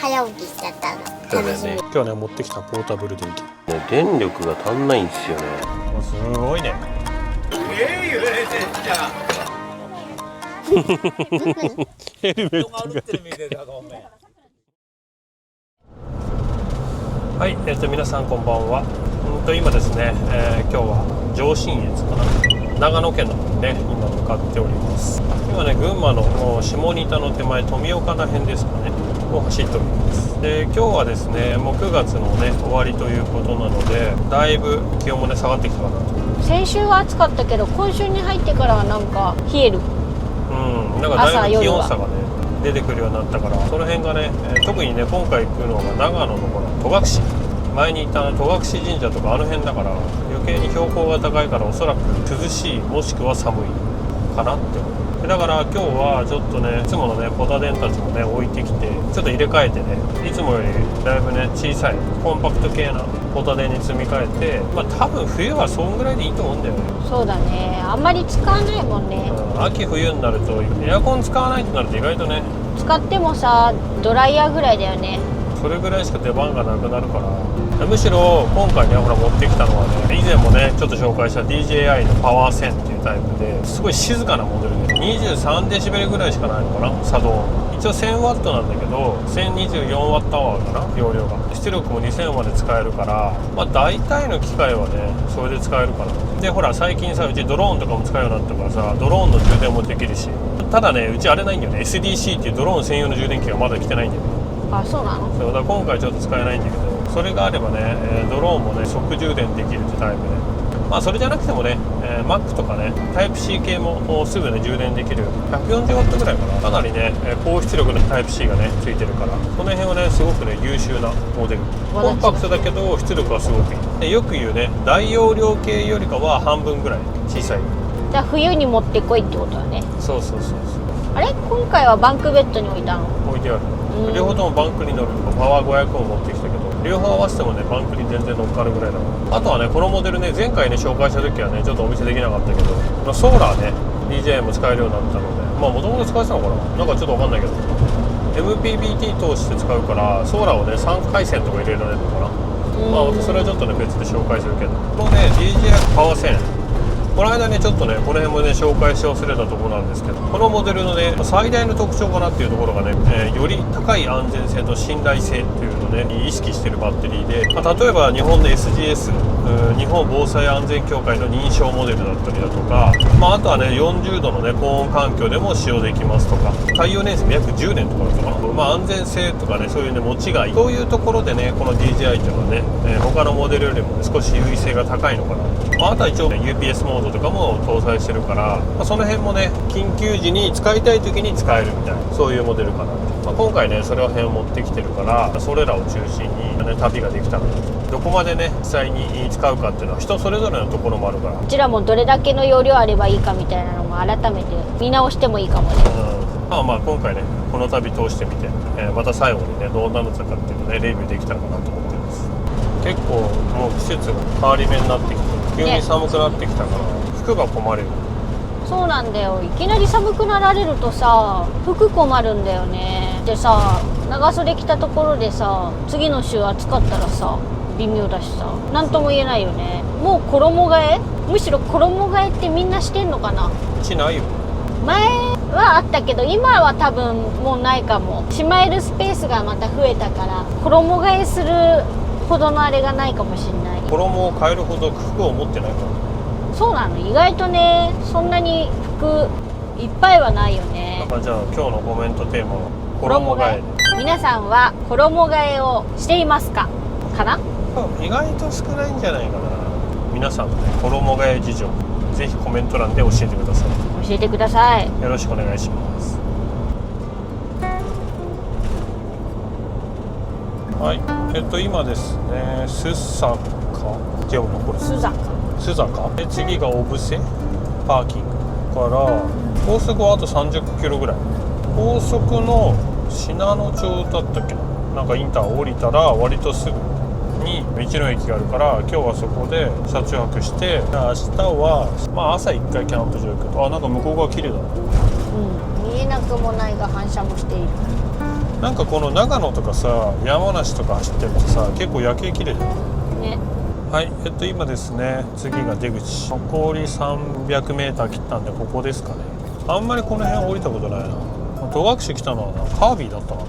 早起きしちゃったの。楽しみ。今日はね持ってきたポータブル電気。電力が足んないんですよね。すごいね。揺れてんじゃん。ヘルメットが。はい、皆さんこんばんは。今ですね、今日は上信越かな、長野県の方にね今向かっております。今ね群馬の下仁田の手前富岡ら辺ですかねを走っております。で今日はですねもう9月のね終わりということなのでだいぶ気温もね下がってきたかなと。先週は暑かったけど今週に入ってからはなんか冷える。なんかだいぶ気温差がね出てくるようになったから、その辺がね、特にね今回行くのが長野のこの戸隠、前に行った戸隠神社とかあの辺だから余計に標高が高いからおそらく涼しいもしくは寒いかなって思う。だから今日はちょっとねいつものねポタ電たちもね置いてきてちょっと入れ替えてねいつもよりだいぶね小さいコンパクト系なポタ電に積み替えて、まあ多分冬はそんぐらいでいいと思うんだよね。そうだね、あんまり使わないもんね。秋冬になるとエアコン使わないとなると意外とね使ってもさドライヤーぐらいだよね。それぐらいしか出番がなくなるから、むしろ今回ねほら持ってきたのはね以前もねちょっと紹介した DJI のパワー1000っていうタイプですごい静かなモデルで23デシベルぐらいしかないのかな作動。一応 1000W なんだけど 1024Wh かな容量が。出力も2000まで使えるから、まあ大体の機械はねそれで使えるかな。でほら最近さうちドローンとかも使うようになったからさドローンの充電もできるし、ただねうちあれないんだよね SDC っていうドローン専用の充電器がまだ来てないんだよね。あ、そうなの。そうだから今回ちょっと使えないんだけどそれがあればね、ドローンもね即充電できるってタイプで、まあそれじゃなくてもね、Mac とかねタイプ C 系もすぐね充電できる 140W ぐらいかな、かなりね高出力のタイプ C がねついてるから、この辺はねすごくね優秀なモデル。コンパクトだけど出力はすごくいい。でよく言うね大容量系よりかは半分ぐらい小さい。じゃあ冬に持ってこいってことだね。そうそうそうそう。あれ今回はバンクベッドに置いたの。置いてある。両方ともバンクに乗るパワー500を持ってきたけど両方合わせてもねバンクに全然乗っかるぐらいだから。あとはねこのモデルね前回ね紹介した時はねちょっとお見せできなかったけどソーラーね DJI も使えるようになったので、まあもともと使ってたのかな、なんかちょっとわかんないけど MPPT 通して使うからソーラーをね3回線とか入れられるのかな。まあそれはちょっとね別で紹介するけど、このね DJI パワー線この間ねちょっとねこの辺もね紹介し忘れたところなんですけど、このモデルのね最大の特徴かなっていうところがね、より高い安全性と信頼性っていうのをね意識しているバッテリーで、まあ、例えば日本の SGS 日本防災安全協会の認証モデルだったりだとか、まあ、あとはね40度のね高温環境でも使用できますとか、耐用年数も約10年とかだったかな、まあ、安全性とかねそういうね持ちがいい、そういうところでねこの DJI っていうのはね、他のモデルよりも、ね、少し優位性が高いのかな。まあ、あとは一応、ね、UPS モードとかも搭載してるから、まあ、その辺もね緊急時に使いたい時に使えるみたいなそういうモデルかな。まあ、今回ねそれを辺持ってきてるからそれらを中心に、ね、旅ができたのでどこまでね実際に使うかっていうのは人それぞれのところもあるから、こちらもどれだけの容量あればいいかみたいなのも改めて見直してもいいかもね。まあまあ今回ねこの旅通してみて、また最後にねどうなるのかっていうのをねレビューできたらかなと思ってます。結構もう季節が変わり目になってきて急に寒くなってきたから、服が困るよ。そうなんだよ、いきなり寒くなられるとさ服困るんだよね。でさ長袖着たところでさ次の週暑かったらさ微妙だしさ何とも言えないよね。もう衣替え、むしろ衣替えってみんなしてんのかな。うちないよ。前はあったけど今は多分もうないかも。しまえるスペースがまた増えたから衣替えするほどのあれがないかもしれない。衣を変えるほど服を持ってないから。そうなの、意外とねそんなに服いっぱいはないよね。じゃあ今日のコメントテーマは衣替え。皆さんは衣替えをしていますかかな。意外と少ないんじゃないかな。皆さんの、ね、衣替え事情ぜひコメント欄で教えてください。教えてください。よろしくお願いします。はい、今ですね須坂って読むのこれ須坂で次が小布施パーキングから高速はあと30キロぐらい。高速の信濃町だったっけな、なんかインター降りたら割とすぐに道の駅があるから今日はそこで車中泊して、明日はまあ朝1回キャンプ場行くと、あなんか向こう側綺麗だな。見えなくくもないが反射もしている。なんかこの長野とかさ山梨とか走ってるとさ結構夜景綺麗じゃんね。はい、今ですね次が出口、残り 300m 切ったんでここですかね。あんまりこの辺降りたことないな。戸隠来たのはなカービィだったか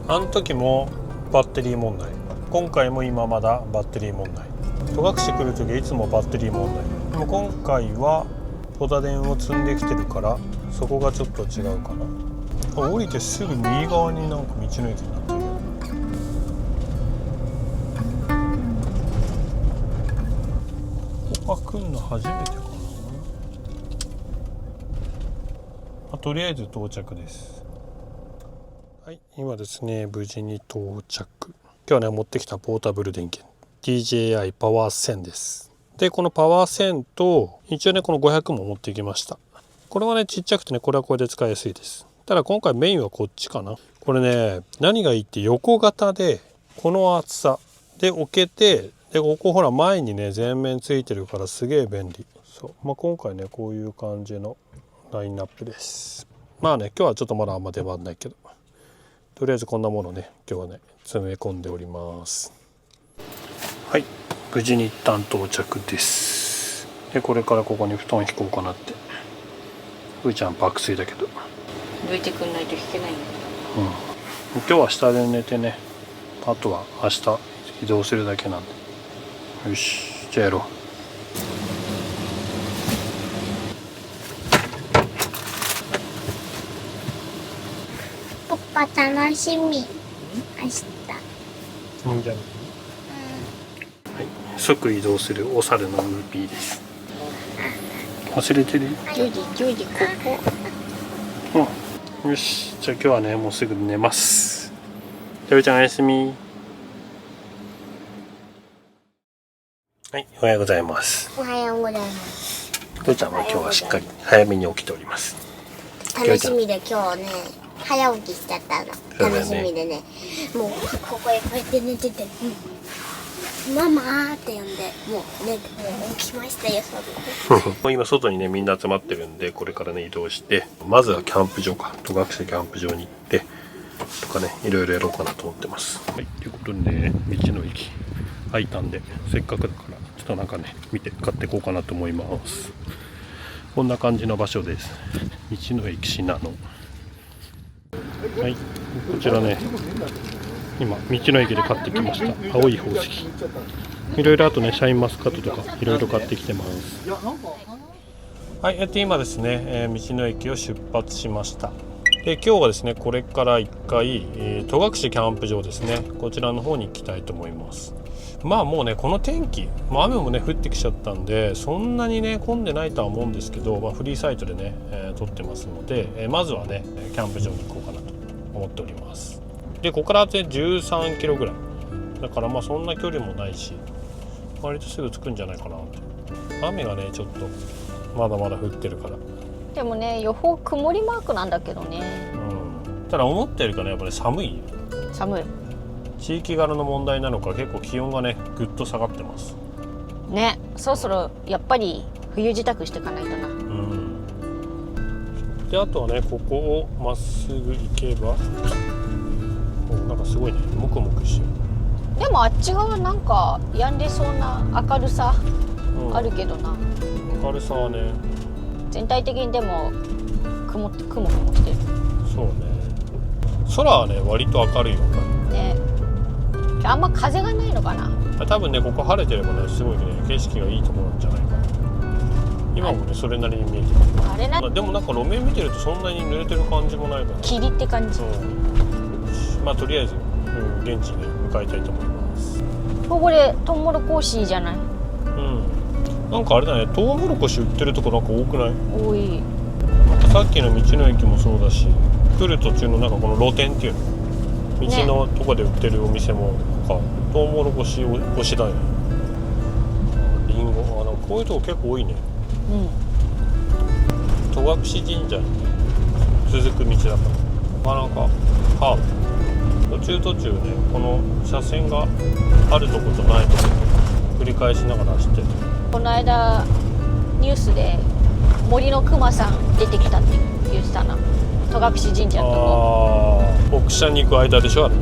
な。あの時もバッテリー問題、今回も今まだバッテリー問題。戸隠来る時はいつもバッテリー問題。でも今回は戸田電を積んできてるからそこがちょっと違うかな。降りてすぐ右側になんか道の駅になってるよ。ここ来るの初めてかな。とりあえず到着です。はい、今ですね無事に到着。今日はね持ってきたポータブル電源 DJI パワー1000です。でこのパワー1000と一応ねこの500も持ってきました。これはねちっちゃくてねこれはこれで使いやすいです。ただ今回メインはこっちかな。これね何がいいって横型でこの厚さで置けて、でここほら前にね前面ついてるからすげえ便利。そう、今回ねこういう感じのラインナップです。まあね今日はちょっとまだあんま出番ないけど、とりあえずこんなものね今日はね詰め込んでおります。はい、無事に一旦到着です。でこれからここに布団引こうかなって。ふーちゃん爆睡だけどどいてくんないと引けないんだ。今日は下で寝てね、あとは明日移動するだけなんで。よし、じゃあやろう。パパ楽しみ。明日。いいんじゃない。はい、即移動するお猿のウーピーです。忘れてる？ジョージここ。よし、じゃあ今日はねもうすぐ寝ます。じゃあちゃんおやすみ。はい、おはようございます。おはようございます。ふーちゃんは今日はしっかり早めに起きております。楽しみで今日ね早起きしちゃったの。楽しみでね、もうここへこうやって寝てて、ママーって呼んでもうね起きましたよ。今外にねみんな集まってるんでこれからね移動して、まずはキャンプ場か戸隠キャンプ場に行ってとかねいろいろやろうかなと思ってます。はい、ということでね道の駅開いたんでせっかくだからちょっとなんかね見て買っていこうかなと思います。こんな感じの場所です。道の駅信濃。はい、こちらね今道の駅で買ってきました青い宝石。いろいろあとねシャインマスカットとかいろいろ買ってきてます。はい、今ですね、道の駅を出発しました。で今日はですねこれから1回、戸隠キャンプ場ですね、こちらの方に行きたいと思います。まあもうねこの天気、雨もね降ってきちゃったんでそんなにね混んでないとは思うんですけど、フリーサイトでね、撮ってますので、まずはねキャンプ場に行こうかなと思っております。でここからで13キロぐらいだから、そんな距離もないし割とすぐ着くんじゃないかなって。雨がねちょっとまだまだ降ってるから。でもね予報曇りマークなんだけどね。ただ思ったよりかねやっぱり寒い。寒い地域柄の問題なのか結構気温がねぐっと下がってますね。そろそろやっぱり冬支度していかないとな。であとはねここをまっすぐ行けばなんかすごいねもくもくしてる。でもあっち側なんか止んでそうな明るさあるけどな。明るさはね全体的にでも雲してる。そうね、空はね割と明るいよね。あんま風がないのかな。多分ねここ晴れてればねすごいね景色がいいところなんじゃないかな。今もねそれなりに見えてる。あれな、でもなんか路面見てるとそんなに濡れてる感じもないから、霧って感じ。とりあえず、現地に向かいたいと思います。これトウモロコシじゃない？なんかあれだね、トウモロコシ売ってるとこなんか多くない？多い。なんかさっきの道の駅もそうだし、来る途中のなんかこの露店っていうの道のとこで売ってるお店もなんかトウモロコシ推しだよね。リンゴ、なんかこういうとこ結構多いね。戸隠神社に続く道だからなかなかカーブ途中ねこの車線があるとことないとこと繰り返しながら走ってる。この間ニュースで森のクマさん出てきたって言ってたな。戸隠神社と奥社に行く間でしょあれ。う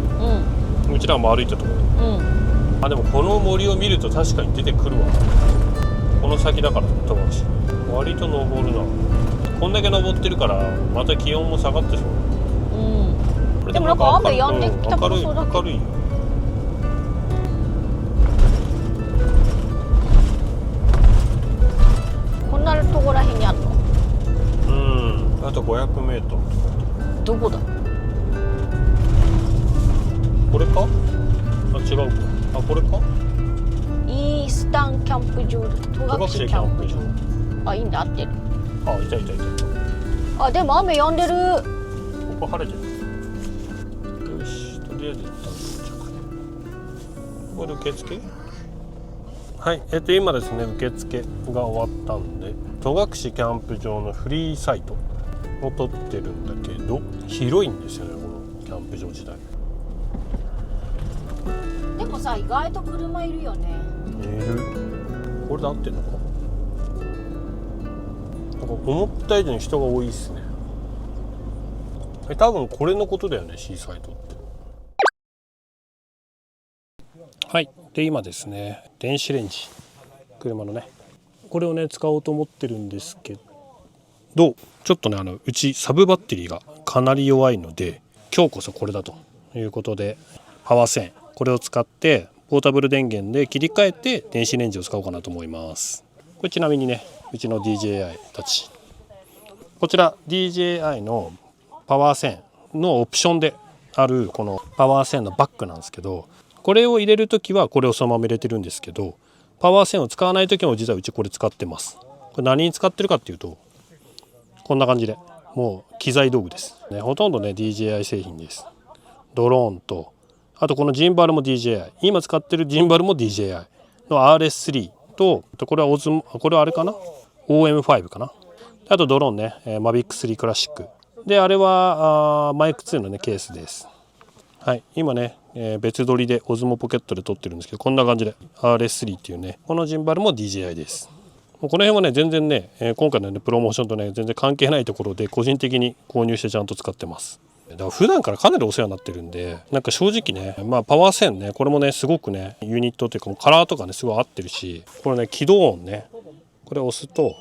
うちらも歩いたところ。んあ、でもこの森を見ると確かに出てくるわ。この先だからね、戸隠。割と登るな。こんだけ登ってるからまた気温も下がってそう。これでもなんか雨止んできたからそうだけど明るいよ。こんなとこらへんにあるの？あと 500m。どこだ？これか？あ、違うか。あ、これか？イースタンキャンプ場、戸隠キャンプ場。あ、いいんだ、合ってる。あ、いた。あ、でも雨止んでる。ここ晴れてる。よし、とりあえず一旦到着。これ受付？はい、今ですね、受付が終わったんで、戸隠キャンプ場のフリーサイトを取ってるんだけど、広いんですよね、このキャンプ場自体。でもさ、意外と車いるよね。いる。これで合ってんのか？なんか思った以上に人が多いっすね。多分これのことだよね、シーサイトって。はい、で今ですね、電子レンジ、車のね、これをね使おうと思ってるんですけど、ちょっとねうちサブバッテリーがかなり弱いので、今日こそこれだということで、パワー線これを使ってポータブル電源で切り替えて電子レンジを使おうかなと思います。これちなみにね、うちの DJI たち、こちら DJI のパワー線のオプションであるこのパワー線のバッグなんですけど、これを入れるときはこれをそのまま入れてるんですけど、パワー線を使わないときも実はうちこれ使ってます。これ何に使ってるかっていうと、こんな感じでもう機材道具です、ね、ほとんどね DJI 製品です。ドローンと、あとこのジンバルも DJI、 今使ってるジンバルも DJI の RS3 と、これはこれはあれかな、 OM5 かな。あとドローンね、Mavic 3クラシックで、あれはマイク2のねケースです。はい、今ね、別撮りでオズモポケットで撮ってるんですけど、こんな感じで RS3 っていうね、このジンバルも DJI です。この辺はね全然ね、今回の、ね、プロモーションとね全然関係ないところで個人的に購入してちゃんと使ってます。だから普段からかなりお世話になってるんで、なんか正直ね、パワー線ね、これもねすごくねユニットというかカラーとかねすごい合ってるし、これね起動音ね、これ押すと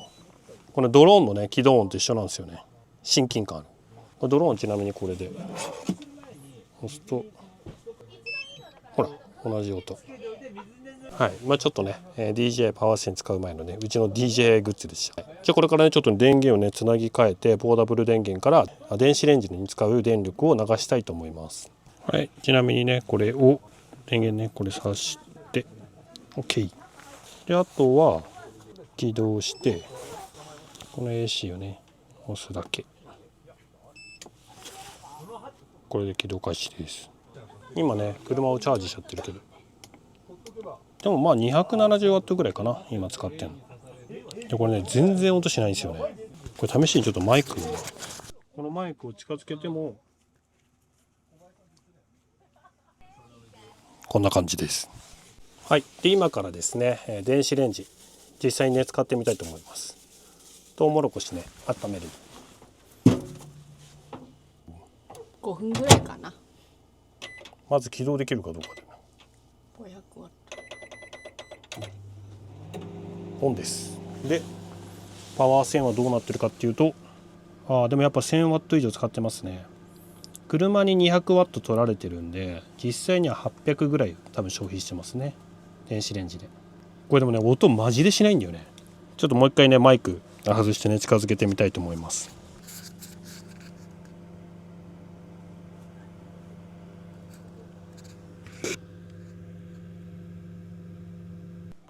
このドローンのね起動音と一緒なんですよね。親近感ある。これドローンちなみにこれで押すとほら同じ音。はい、ちょっとね、DJI パワー線使う前のねうちの DJI グッズでした。じゃあこれからねちょっと電源をねつなぎ替えて、ポータブル電源から電子レンジに使う電力を流したいと思います。はい、ちなみにねこれを電源ねこれ挿して OK で、あとは起動してこの AC をね押すだけ。これで起動開始です。今ね車をチャージしちゃってるけど、でも270W ぐらいかな今使ってんので、これね全然音しないんですよね。これ試しにちょっとマイク、このマイクを近づけてもこんな感じです。はい、で今からですね電子レンジ実際にね使ってみたいと思います。トウモロコシね温める。5分ぐらいかな。まず起動できるかどうかで500W。オンです。でパワー線はどうなってるかっていうと、でもやっぱ 1000W 以上使ってますね。車に 200W 取られてるんで、実際には800ぐらい多分消費してますね、電子レンジで。これでもね音マジでしないんだよね。ちょっともう一回ねマイク外してね近づけてみたいと思います。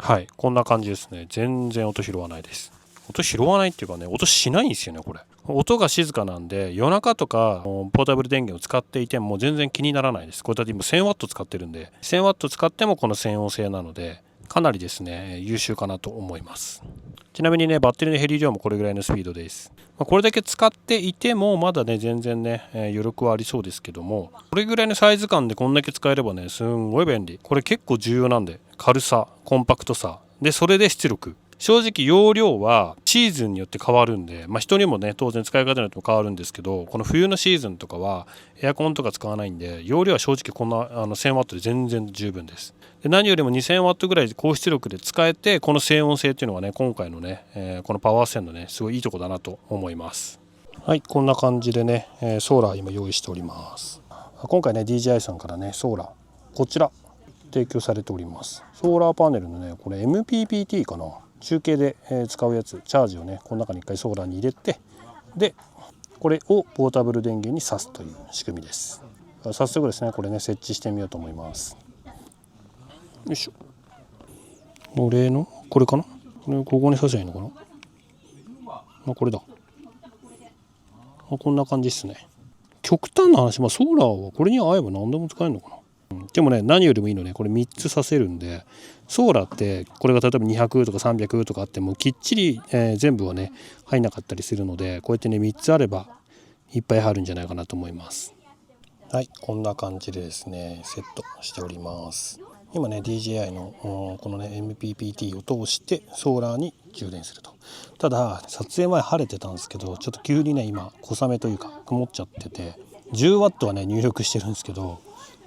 はい、こんな感じですね。全然音拾わないです。音拾わないっていうかね、音しないんですよね。これ音が静かなんで、夜中とかポータブル電源を使っていても全然気にならないです。これだって今 1000W 使ってるんで、 1000W 使ってもこの専用性なのでかなりですね優秀かなと思います。ちなみにねバッテリーの減り量もこれぐらいのスピードです。これだけ使っていてもまだね全然ね余力はありそうですけども、これぐらいのサイズ感でこんだけ使えればねすんごい便利。これ結構重要なんで、軽さ、コンパクトさで、それで出力正直容量はシーズンによって変わるんで、人にもね当然使い方によっても変わるんですけど、この冬のシーズンとかはエアコンとか使わないんで、容量は正直こんな1000W で全然十分です。で何よりも 2000W ぐらい高出力で使えて、この静音性っていうのがね今回のね、このパワー線のねすごいいいとこだなと思います。はい、こんな感じでね、ソーラー今用意しております。今回ね DJI さんからねソーラーこちら提供されております。ソーラーパネルのねこれ MPPT かな、中継で使うやつ、チャージをねこの中に一回ソーラーに入れて、でこれをポータブル電源に挿すという仕組みです。早速ですねこれね設置してみようと思います。よいしょ。俺のこれかな、ここに挿せばいいのかな、これだ。こんな感じですね。極端な話、ソーラーはこれに合えば何でも使えるのかな。でもね何よりもいいのねこれ3つ挿せるんで、ソーラーってこれが例えば200とか300とかあってもきっちり、全部はね入んなかったりするので、こうやってね3つあればいっぱい入るんじゃないかなと思います。はい、こんな感じでですねセットしております。今ね DJI のこのね MPPT を通してソーラーに充電すると。ただ撮影前晴れてたんですけど、ちょっと急にね今小雨というか曇っちゃってて 10W はね入力してるんですけど、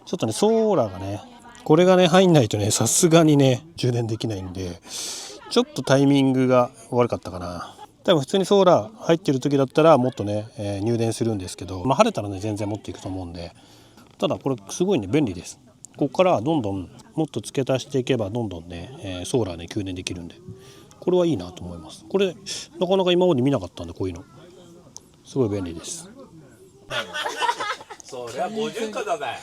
ちょっとねソーラーがねこれがね入んないとねさすがにね充電できないんで、ちょっとタイミングが悪かったかな。多分普通にソーラー入ってる時だったらもっとね、入電するんですけど、晴れたらね全然持っていくと思うんで、ただこれすごいね便利です。ここからどんどんもっと付け足していけばどんどんね、ソーラーね給電できるんで、これはいいなと思います。これなかなか今まで見なかったんで、こういうのすごい便利です。そりゃ50個だね。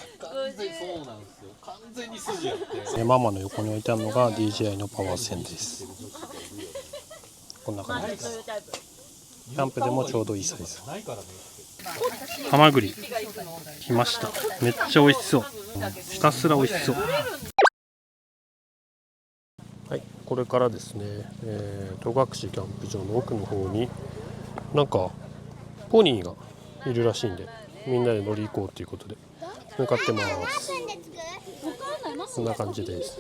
ママの横に置いてあるのが DJI のパワー線です。こんな感じです。キャンプでもちょうどいいサイズ。ハマグリ来ました。めっちゃ美味しそう。ひたすら美味しそう。はい、これからですね、戸隠キャンプ場の奥の方になんかポニーがいるらしいんで、みんなで乗り行こうということで向かってます。こんな感じです。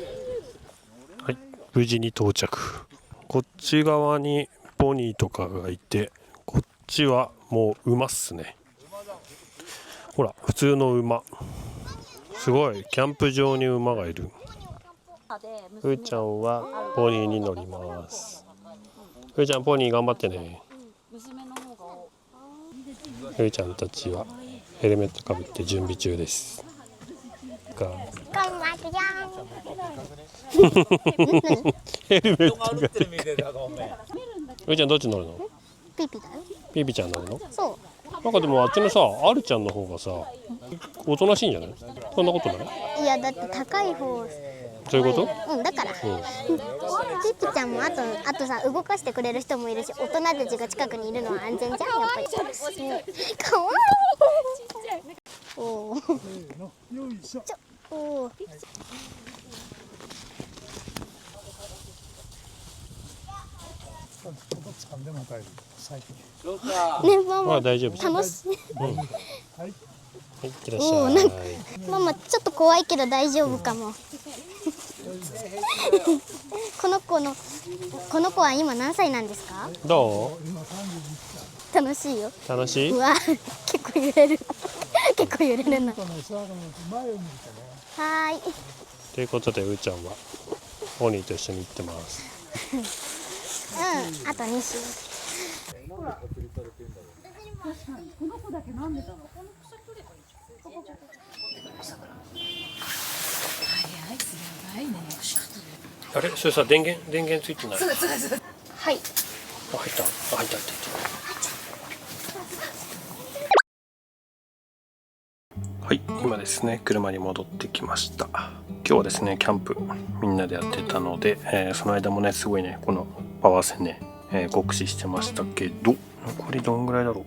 はい、無事に到着。こっち側にポニーとかがいて、こっちはもう馬っすね。ほら普通の馬、すごいキャンプ場に馬がいる。ふーちゃんはポニーに乗ります。ふーちゃんポニー頑張ってね。ふーちゃんたちはヘルメットかぶって準備中です。ヘルメットがふーちゃんどっち乗るの？ピピだよ。ピピちゃん乗るの？そう。なんかでもあっちのさ、あるちゃんの方がさおとなしいんじゃない？そんなことない？いやだって高い方。そういうこと？うん、だから、ピピちゃんもあとさ動かしてくれる人もいるし、大人たちが近くにいるのは安全じゃんやっぱり。かわいい。おー。おー。ね、ママ大丈夫。楽しい。はい、いってらっしおお、ゃい。なんかママちょっと怖いけど大丈夫かも。この子は今何歳なんですか？どう？楽しいよ。楽しい？うわ、結構揺れる。結構揺れるな。はーい。ということでうーちゃんはポニーと一緒に行ってます。うん、あと2週。あれ、それさ電源ついてない？はい。あ、入った。入った。はい、今ですね車に戻ってきました。今日はですねキャンプみんなでやってたので、その間もねすごいねこのパワー線ね、酷使してましたけど、残りどんぐらいだろう。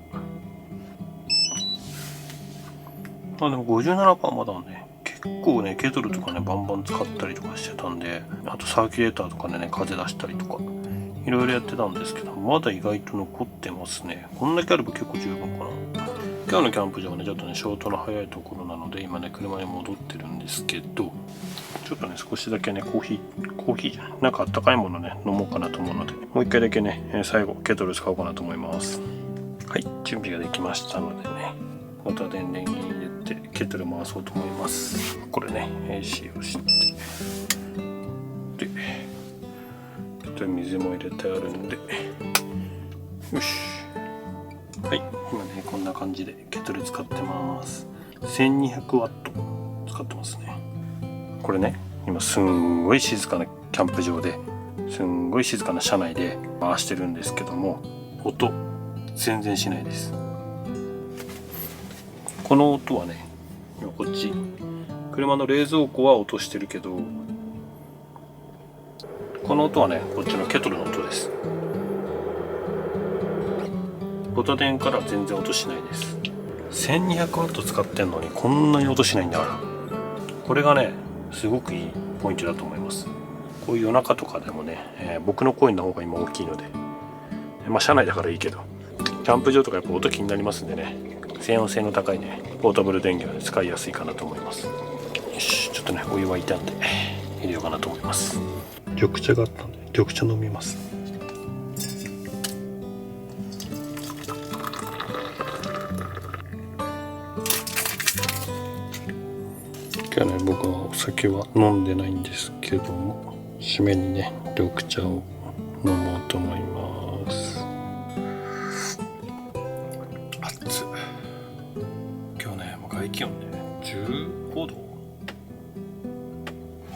でも 57% まだね。結構ねケトルとかねバンバン使ったりとかしてたんで、あとサーキュレーターとかでね風出したりとかいろいろやってたんですけど、まだ意外と残ってますね。こんだけあれば結構十分かな。今日のキャンプ場はねちょっとね消灯の早いところなので今ね車に戻ってるんですけど、ちょっとね少しだけねコーヒーじゃないなんかあったかいものね飲もうかなと思うので、もう一回だけね最後ケトル使おうかなと思います。はい、準備ができましたのでね、また電源に入れてケトル回そうと思います。これね AC をしてで水も入れてあるんで、よし。はい、今ねこんな感じでケトル使ってます。1200ワット使ってますね。これね今すんごい静かなキャンプ場ですんごい静かな車内で回してるんですけども、音全然しないです。この音はね今こっち車の冷蔵庫は音してるけど、この音はねこっちのケトルの音です。ボタ電から全然音しないです。1200ワット使ってんのにこんなに音しないんだから、これがねすごくいいポイントだと思います。こういう夜中とかでもね、僕の声の方が今大きいので、まあ車内だからいいけど、キャンプ場とかやっぱ音気になりますんでね、静音性の高いねポータブル電源は、ね、使いやすいかなと思います。よし、ちょっとねお湯沸いたんで入れようかなと思います。緑茶があったんで緑茶飲みます。今日はね僕はお酒は飲んでないんですけども、締めにね緑茶を飲もうと思います。熱っ。今日ねもう外気温ね15度、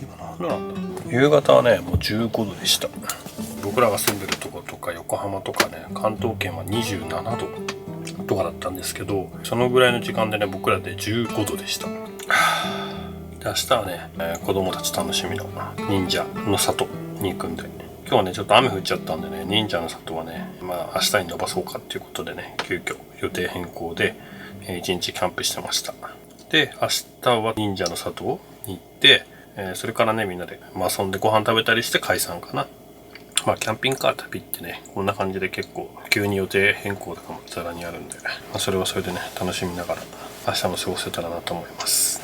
今何度なんだ。夕方はねもう15度でした。僕らが住んでるとことか横浜とかね関東圏は27度とかだったんですけど、そのぐらいの時間でね僕らで15度でした。で明日はね、子供たち楽しみの忍者の里に行くんで、今日はねちょっと雨降っちゃったんでね、忍者の里はねまあ明日に伸ばそうかっていうことでね急遽予定変更で1日キャンプしてました。で明日は忍者の里に行って、それからねみんなで、まあ、遊んでご飯食べたりして解散かな。まあキャンピングカー旅ってねこんな感じで結構急に予定変更とかもざらにあるんで、まあ、それはそれでね楽しみながら明日も過ごせたらなと思います。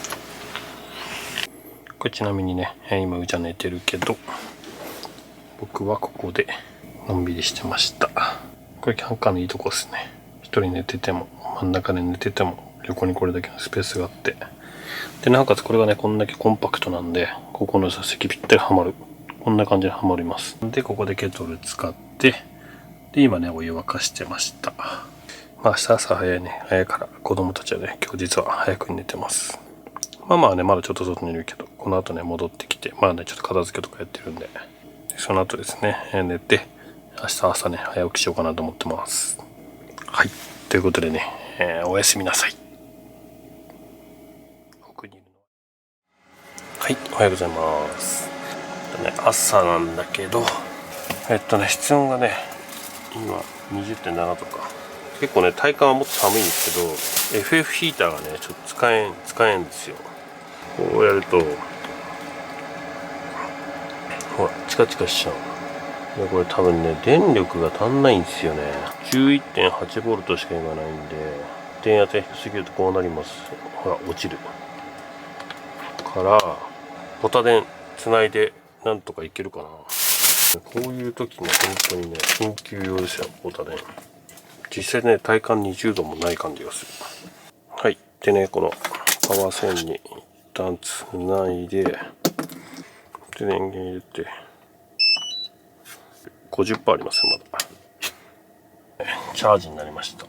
これちなみにね今うちは寝てるけど、僕はここでのんびりしてました。これキャンカーのいいとこですね。一人寝てても真ん中で寝てても横にこれだけのスペースがあって、でなおかつこれがねこんだけコンパクトなんで、ここの座席ぴったりはまる、こんな感じではまります。でここでケトル使って、で今ねお湯沸かしてました。まあ明日朝早いね、早いから子供たちはね今日実は早くに寝てます。まあねまだちょっと外にいるけど、この後ね戻ってきてまあねちょっと片付けとかやってるんで、その後ですね寝て明日朝ね早起きしようかなと思ってます。はい、ということでね、おやすみなさい。はい、おはようございます。朝なんだけど、室温がね今 20.7 とか、結構ね体感はもっと寒いんですけど FF ヒーターがねちょっと使えんですよ。こうやるとほらチカチカしちゃう。でこれ多分ね電力が足んないんですよね。 11.8V しか今ないんで、電圧が低すぎるとこうなります。ほら落ちるからポタ電つないでなんとかいけるかな。こういう時ね本当にね緊急用ですよポタ電。実際ね体感20度もない感じがする。はい、でねこのパワー線に一旦つないで、電源入れて 50% ありますよまだ。チャージになりました。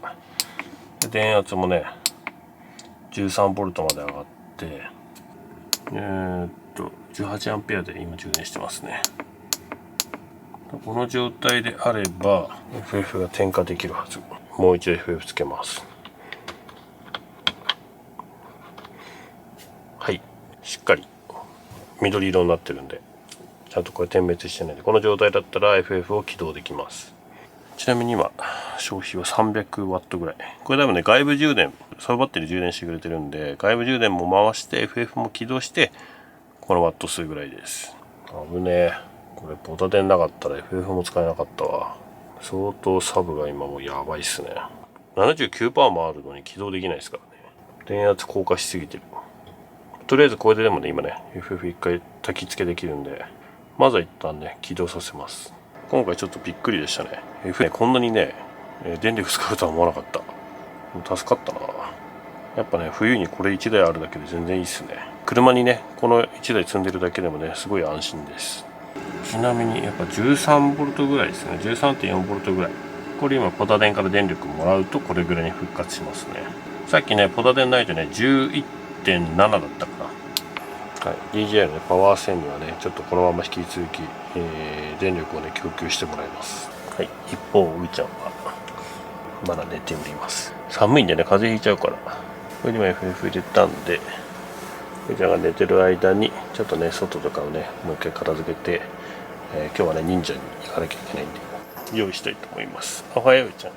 で電圧もね 13V まで上がって、18アンペアで今充電してますね。この状態であれば FF が点火できるはず。もう一度 FF つけます。はい、しっかり緑色になってるんで、ちゃんとこれ点滅してないんで、この状態だったら FF を起動できます。ちなみに今消費は 300W ぐらい。これ多分ね外部充電、サブバッテリー充電してくれてるんで、外部充電も回して FF も起動してこのワット数ぐらいです。危ねえ、これポタ電なかったら FF も使えなかったわ。相当サブが今もうやばいっすね。79% もあるのに起動できないですからね。電圧降下しすぎてる。とりあえずこれででもね今ね FF1 回焚き付けできるんで、まずは一旦ね起動させます。今回ちょっとびっくりでしたね。F ねこんなにね電力使うとは思わなかった。助かったな。やっぱね冬にこれ1台あるだけで全然いいっすね。車にねこの1台積んでるだけでもねすごい安心です。ちなみにやっぱ 13V ぐらいですね。 13.4V ぐらい。これ今ポタ電から電力もらうとこれぐらいに復活しますね。さっきねポタ電ないとね 11.7 だったかな。はい、DJI の、ね、パワー線にはねちょっとこのまま引き続き、電力をね供給してもらいます。はい、一方うーちゃんはまだ寝ております。寒いんでね風邪ひいちゃうから、これにも FF 入れたんで、うーちゃんが寝てる間にちょっとね外とかをねもう一回片付けて、今日はね忍者に行かなきゃいけないんで用意したいと思います。おはようちゃん。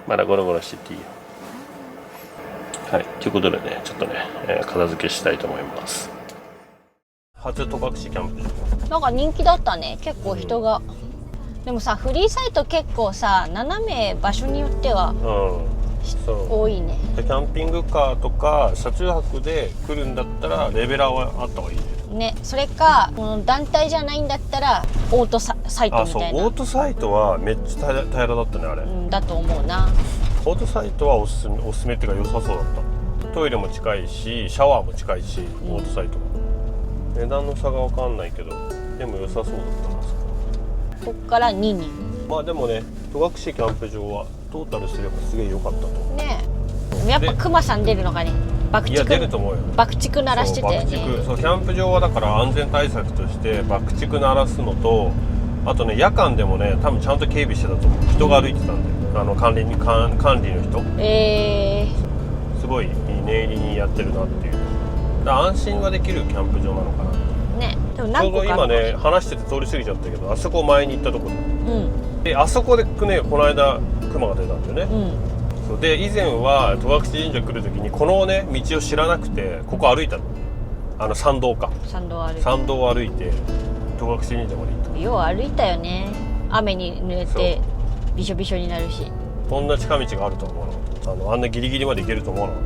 まだゴロゴロしてていいよ。はい、ということでねちょっとね、片付けしたいと思います。初戸隠キャンプなんか人気だったね、結構人が、でもさフリーサイト結構さ斜め場所によってはそう多いね。キャンピングカーとか車中泊で来るんだったらレベラーはあった方がいいね。ね、それかこの団体じゃないんだったらオートサイトあ、そうみたいな。オートサイトはめっちゃ平らだったねあれ、だと思うな。オートサイトはおすすめっていうか良さそうだった。トイレも近いしシャワーも近いし、オートサイトは値段の差が分かんないけどでも良さそうだったな。こっから2にまあでもね戸隠キャンプ場はトータルすればすげえ良かったと。ねえ、やっぱクマさん出るのかね。爆いや出る竹と思うよ。爆竹鳴らしてたよそう爆竹、ね。そうキャンプ場はだから安全対策として爆竹鳴らすのと、あとね夜間でもね多分ちゃんと警備してたと思う。人が歩いてたんで、管理の人すごい念入りにやってるなっていう。だから安心はできるキャンプ場なのかな。ね、でもちょうど何個かある今ね話してて通り過ぎちゃったけど、あそこ前に行ったところうんで、あそこでねこの間クマが出たんだよね、うんそうで以前は戸隠神社来る時にこのね道を知らなくてここ歩いたの。参道か、参道歩いて参道を歩いて戸隠神社まで行った。よう歩いたよね。雨に濡れてびしょびしょになるし。こんな近道があると思うの。あんなギリギリまで行けると思わなかっ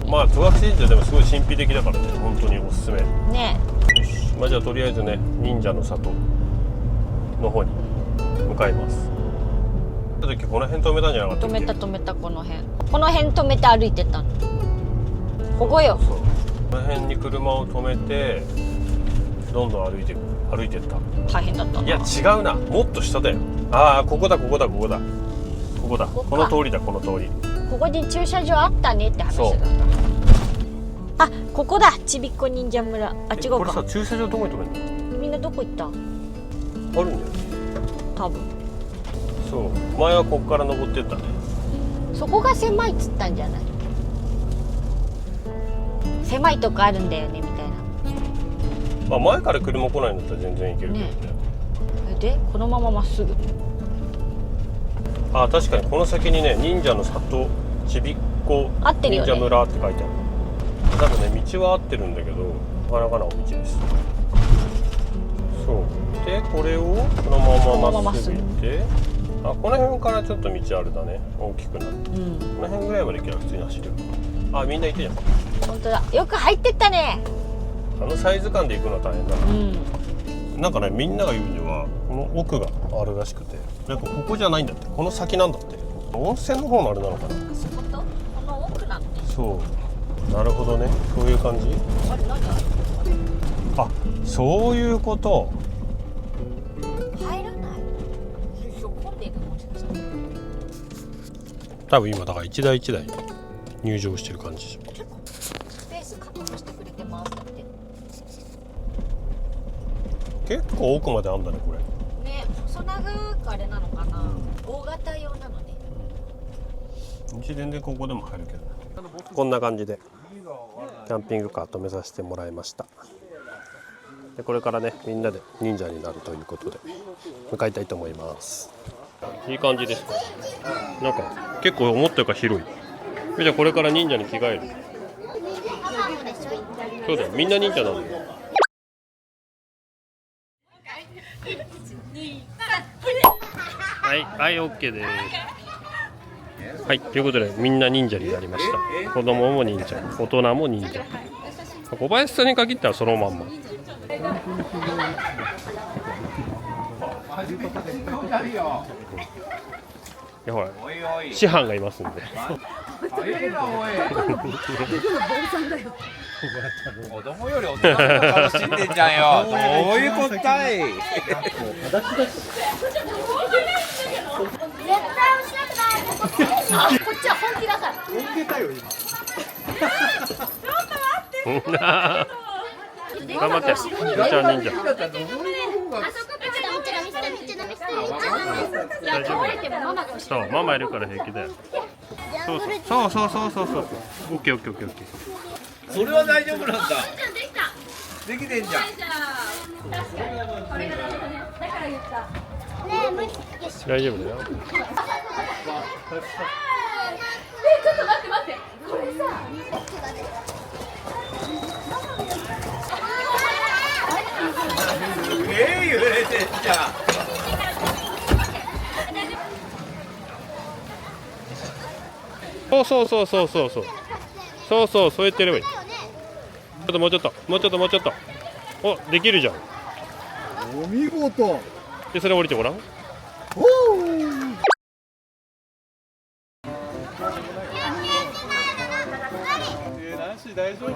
た。まあ戸隠神社でもすごい神秘的だからね本当におすすめ。ねよし、まあ、じゃあとりあえずね忍者の里の方に向かいます。来た時この辺止めたんじゃなかったっけ。止めたこの辺止めて歩いてたの。ここよ。そうこの辺に車を止めてどんどん歩いてった。大変だったな。いや違うな、もっと下だよ。ああここだこの通りだ。ここに駐車場あったねって話だった。あ、ここだ、ちびっこ忍者村。あ、違うこれさか。駐車場どこに止めるの。みんなどこ行った？あるんだよ。多分。そう前はここから登ってったね。そこが狭いっつったんじゃない？狭いとこあるんだよねみたいな。まあ前から車来ないんだったら全然行けるけどね。でこのまままっすぐ。あ、確かにこの先にね忍者の里ちびっこ合ってるよね忍者村って書いてある。多分ね道は合ってるんだけどなかなかなお道です。そうでこれをこのまままっすぐ行って、あ、この辺からちょっと道あるだね、大きくなって、この辺ぐらいまで行けば普通に走れる。あ、みんな行ってんじゃん。本当だ、よく入ってったね。あのサイズ感で行くのは大変だな。なんかねみんなが言うにはこの奥があるらしくて、なんかここじゃないんだって、この先なんだって。温泉の方のあれなのかな。そことこの奥なのね。そうなるほどね、そういう感じ。あれ何あれ。あ、そういうこと。入らない。混んでるのもしかしたら。多分今だから一台一台入場してる感じ。結構スペース確保してくれてますだって。結構奥まであんだねこれ。ね、細長くあれなのかな。大型用なのね。うち全然ここでも入るけどね。こんな感じでキャンピングカー止めさせてもらいました。でこれからねみんなで忍者になるということで向かいたいと思います。いい感じです。なんか結構思ったより広い。じゃあこれから忍者に着替える。そうだよ、みんな忍者なんだよ。はいはい、 OK です。はい、ということでみんな忍者になりました。子供も忍者、大人も忍者。小林さんに限ってはそのまんま。いやほら、師範がいますんで。子供より大人の方が楽しんでんじゃんよ。どういうことだい。絶対後ろくない。こっちは本気だから。本気だよ今。頑張って。じゃあ忍者。そう、ママいるから平気だよ。そうそう。オッケー。それは大丈夫なんだ。できてんじゃん。大丈夫だよ。揺れてんじゃん。そう、そうやってやればいい。もうちょっと。お、できるじゃん。お見事。で、それ降りてごらん。男子大丈夫？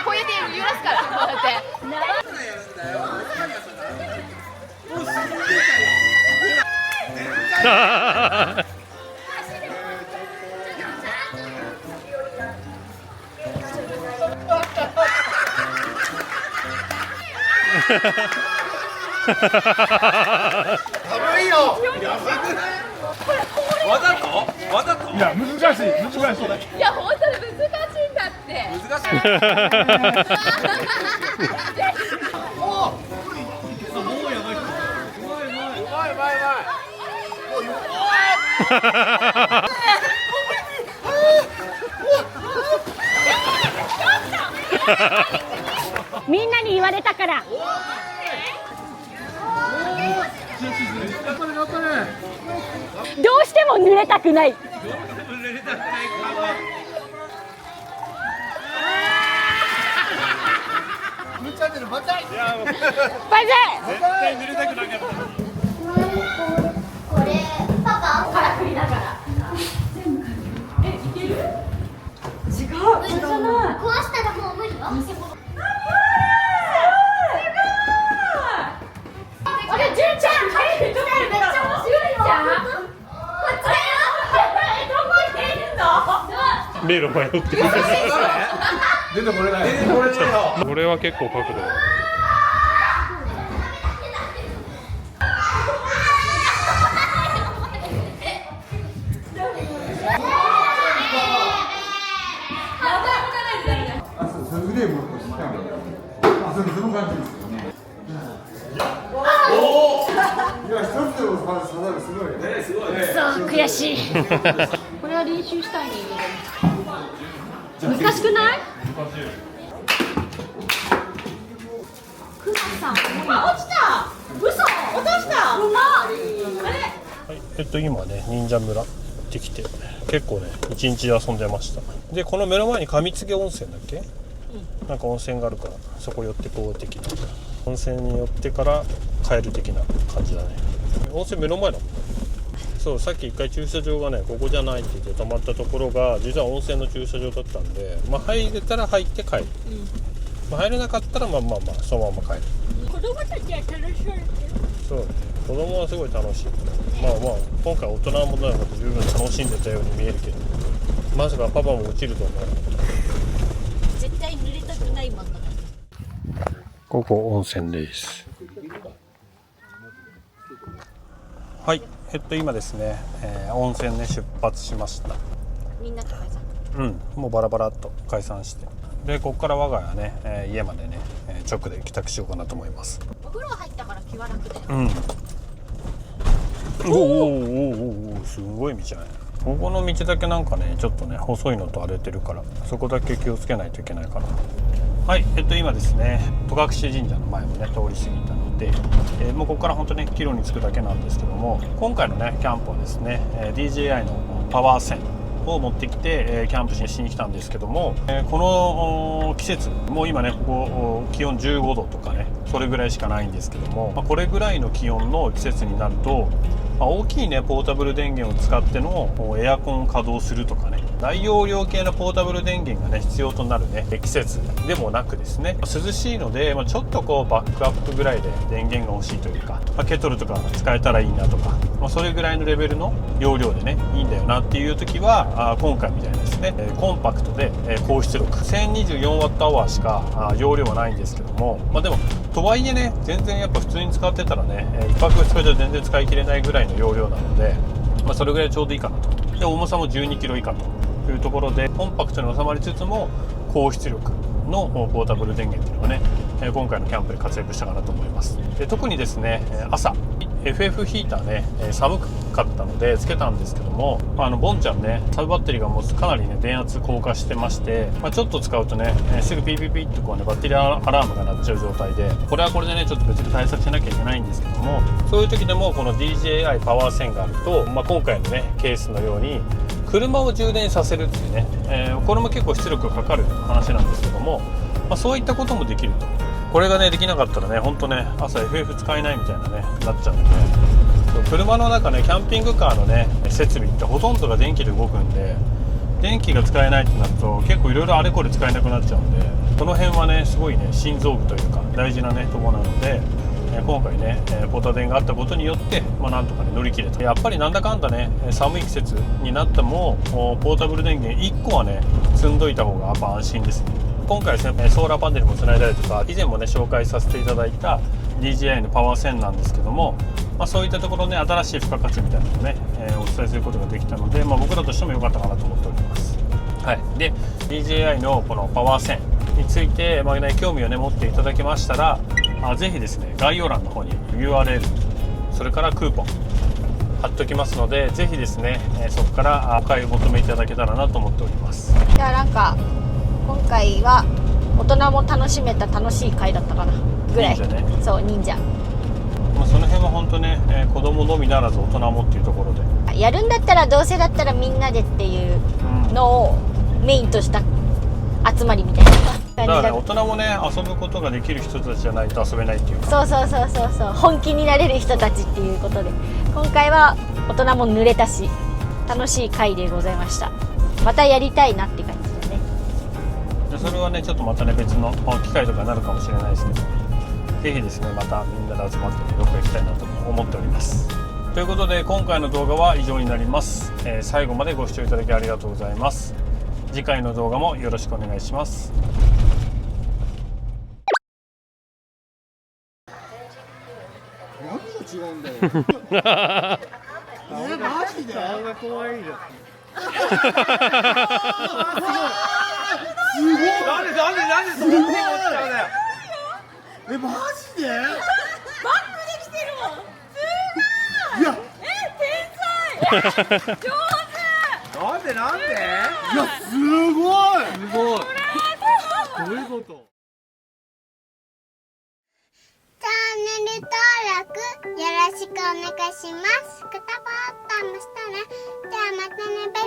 こうやって揺らすからこうやって軽いよ。わざと？いや難しい。いや本当に難しいんだって難しい。みんなに言われたから。どうしても濡れたくない。バイこれパパからくりだから。壊したらもう無理よ。あれ、純ちゃん、めっちゃ面白いじゃん。こっちだよ。どこ行ってるの？迷路迷ってる。出てこれない。これは結構角度。その感じですよね。いや、一つでも刺さるすごいね。そう悔しい。これは練習したいね。難しくない？落ちた。嘘。落とした。はい、今ね忍者村行ってきて結構ね一日遊んでました。でこの目の前に上柘温泉だっけ、なんか温泉があるからそこ寄ってこう的な、温泉に寄ってから帰る的な感じだね。温泉目の前だもん。そう、さっき一回駐車場がねここじゃないって言って止まったところが実は温泉の駐車場だったんで、まあ入れたら入って帰る、まあ、入れなかったらまあそのまま帰る。子供たちは楽しそうですよ。そう子供はすごい楽しい。まあ今回大人もなんか十分楽しんでたように見えるけど、まさかパパも落ちると思う。絶対濡れたくないもんだから。ここ温泉です。はい、今ですね、温泉ね出発しました。みんなと解散。もうバラバラっと解散して、でここから我が家ね、家までね、直で帰宅しようかなと思います。お風呂入ったから気は楽で。おおすごい道だね。ここの道だけなんかねちょっとね細いのと荒れてるから、そこだけ気をつけないといけないかな。はい、今ですね戸隠神社の前もね通り過ぎたので、もうここから本当ね帰路に着くだけなんですけども、今回のねキャンプはですね DJI のパワー1000を持ってきて、キャンプしに来たんですけども、この季節もう今ねここ気温15度とかねそれぐらいしかないんですけども、これぐらいの気温の季節になると、大きいねポータブル電源を使ってのエアコンを稼働するとかね、大容量系のポータブル電源がね必要となるね季節でもなくですね、涼しいので、ちょっとこうバックアップぐらいで電源が欲しいというか、ケトルとか使えたらいいなとか、それぐらいのレベルの容量でねいいんだよなっていう時は今回みたいにですねコンパクトで高出力 1024Wh しか容量はないんですけども、でもとはいえね全然やっぱ普通に使ってたらね1泊2日じゃ全然使い切れないぐらいの容量なので、それぐらいちょうどいいかなと。で重さも 12kg 以下というところでコンパクトに収まりつつも高出力のポータブル電源っていうのがね今回のキャンプで活躍したかなと思います。で特にですね朝 FF ヒーターね寒かったのでつけたんですけども、ボンちゃんねサブバッテリーがもうかなりね電圧降下してまして、ちょっと使うとねすぐピーピーピーってこうねバッテリーアラームが鳴っちゃう状態で、これはこれでねちょっと別に対策しなきゃいけないんですけども、そういう時でもこの DJI パワー1000があると、今回のねケースのように車を充電させるっていうね、これも結構出力がかかる話なんですけども、そういったこともできると。これがねできなかったらねほんとね朝 FF 使えないみたいなねなっちゃうので、車の中ねキャンピングカーのね設備ってほとんどが電気で動くんで、電気が使えないってなると結構いろいろあれこれ使えなくなっちゃうんで、この辺はねすごいね心臓部というか大事なねところなので、今回ねポタ電があったことによってなんとかね乗り切れた。やっぱりなんだかんだね寒い季節になってもポータブル電源1個はね積んどいた方がやっぱ安心ですね。今回ですねソーラーパネルもつないだりとか、以前もね紹介させていただいた DJI のパワー1000なんですけども、そういったところね新しい付加価値みたいなのをね、お伝えすることができたので、僕らとしても良かったかなと思っております。はい、で DJI のこのパワー1000について、興味をね持っていただけましたら、ぜひですね概要欄の方に URL それからクーポン貼っときますので、ぜひですねそこからお買い求めいただけたらなと思っております。いやなんか今回は大人も楽しめた楽しい回だったかなぐらい。忍者ね。そう忍者。その辺は本当ね、子供のみならず大人もっていうところで。やるんだったらどうせだったらみんなでっていうのをメインとした集まりみたいな感じだからね大人もね遊ぶことができる人たちじゃないと遊べないっていうか。そう本気になれる人たちっていうことで、今回は大人も濡れたし楽しい回でございました。またやりたいなって感じだね。でそれはねちょっとまたね別の機会とかになるかもしれないですけど、ぜひですねまたみんなで集まって、どこか行きたいなと思っております。ということで今回の動画は以上になります。最後までご視聴いただきありがとうございます。次回の動画もよろしくお願いします。何が違うんだよ。マジで？顔が怖いです。すごい。なんでそこに持っちゃうんだよ。マジで？バックできてるもん。すごい。いや。天才。上手。なんで？いやすごい。どういうこと？チャンネル登録よろしくお願いします。グッドボタンもしたね。じゃあまたね。